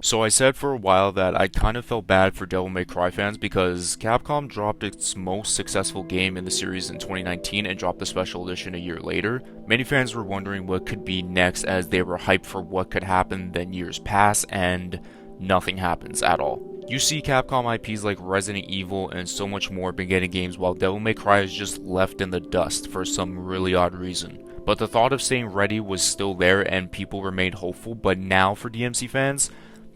So I said for a while that I kind of felt bad for Devil May Cry fans because Capcom dropped its most successful game in the series in 2019 and dropped the special edition a year later. Many fans were wondering what could be next as they were hyped for what could happen, then years pass and nothing happens at all. You see Capcom IPs like Resident Evil and so much more been getting games while Devil May Cry is just left in the dust for some really odd reason. But the thought of staying ready was still there and people remained hopeful, but now for DMC fans,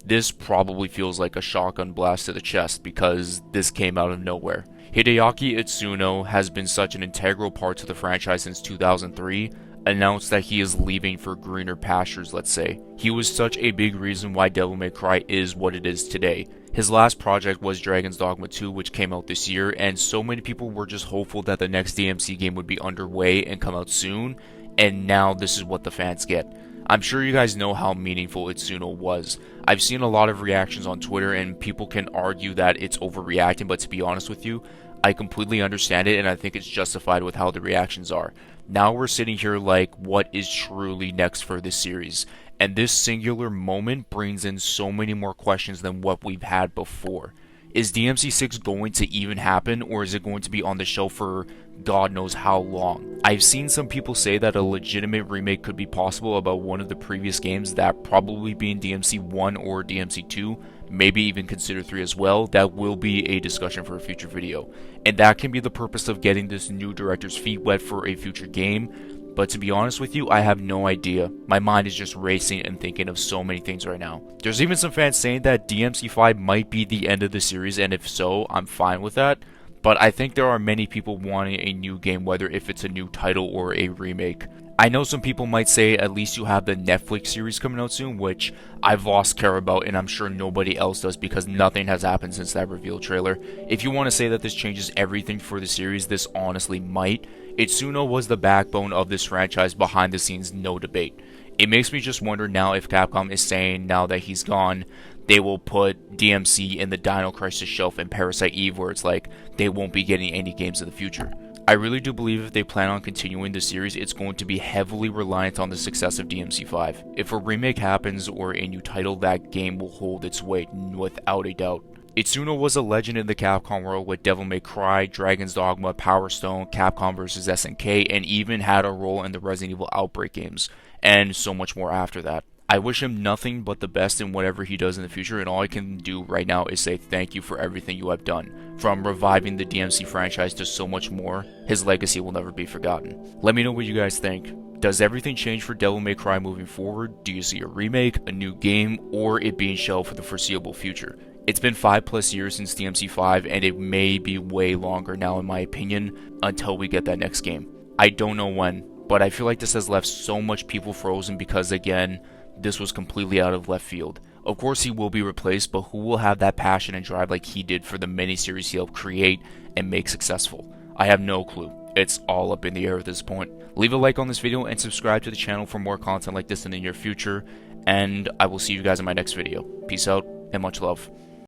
this probably feels like a shotgun blast to the chest because this came out of nowhere. Hideaki Itsuno has been such an integral part to the franchise since 2003, announced that he is leaving for greener pastures, let's say. He was such a big reason why Devil May Cry is what it is today. His last project was Dragon's Dogma 2, which came out this year, and so many people were just hopeful that the next DMC game would be underway and come out soon, and now this is what the fans get. I'm sure you guys know how meaningful Itsuno was. I've seen a lot of reactions on Twitter and people can argue that it's overreacting, but to be honest with you, I completely understand it and I think it's justified with how the reactions are. Now we're sitting here like, what is truly next for this series? And this singular moment brings in so many more questions than what we've had before. Is DMC 6 going to even happen, or is it going to be on the shelf for God knows how long? I've seen some people say that a legitimate remake could be possible about one of the previous games, that probably being DMC 1 or DMC 2, maybe even consider 3 as well. That will be a discussion for a future video. And that can be the purpose of getting this new director's feet wet for a future game. But to be honest with you, I have no idea. My mind is just racing and thinking of so many things right now. There's even some fans saying that DMC 5 might be the end of the series, and if so, I'm fine with that. But I think there are many people wanting a new game, whether if it's a new title or a remake. I know some people might say at least you have the Netflix series coming out soon, which I've lost care about and I'm sure nobody else does because nothing has happened since that reveal trailer. If you want to say that this changes everything for the series, this honestly might. Itsuno was the backbone of this franchise behind the scenes, no debate. It makes me just wonder now if Capcom is saying now that he's gone, they will put DMC in the Dino Crisis shelf and Parasite Eve where it's like they won't be getting any games in the future. I really do believe if they plan on continuing the series, it's going to be heavily reliant on the success of DMC 5. If a remake happens or a new title, that game will hold its weight without a doubt. Itsuno was a legend in the Capcom world with Devil May Cry, Dragon's Dogma, Power Stone, Capcom vs SNK, and even had a role in the Resident Evil Outbreak games, and so much more after that. I wish him nothing but the best in whatever he does in the future, and all I can do right now is say thank you for everything you have done. From reviving the DMC franchise to so much more, his legacy will never be forgotten. Let me know what you guys think. Does everything change for Devil May Cry moving forward? Do you see a remake, a new game, or it being shelved for the foreseeable future? It's been 5+ years since DMC 5, and it may be way longer now in my opinion, until we get that next game. I don't know when, but I feel like this has left so much people frozen because again, this was completely out of left field. Of course he will be replaced, but who will have that passion and drive like he did for the miniseries he helped create and make successful? I have no clue. It's all up in the air at this point. Leave a like on this video and subscribe to the channel for more content like this in the near future, and I will see you guys in my next video. Peace out and much love.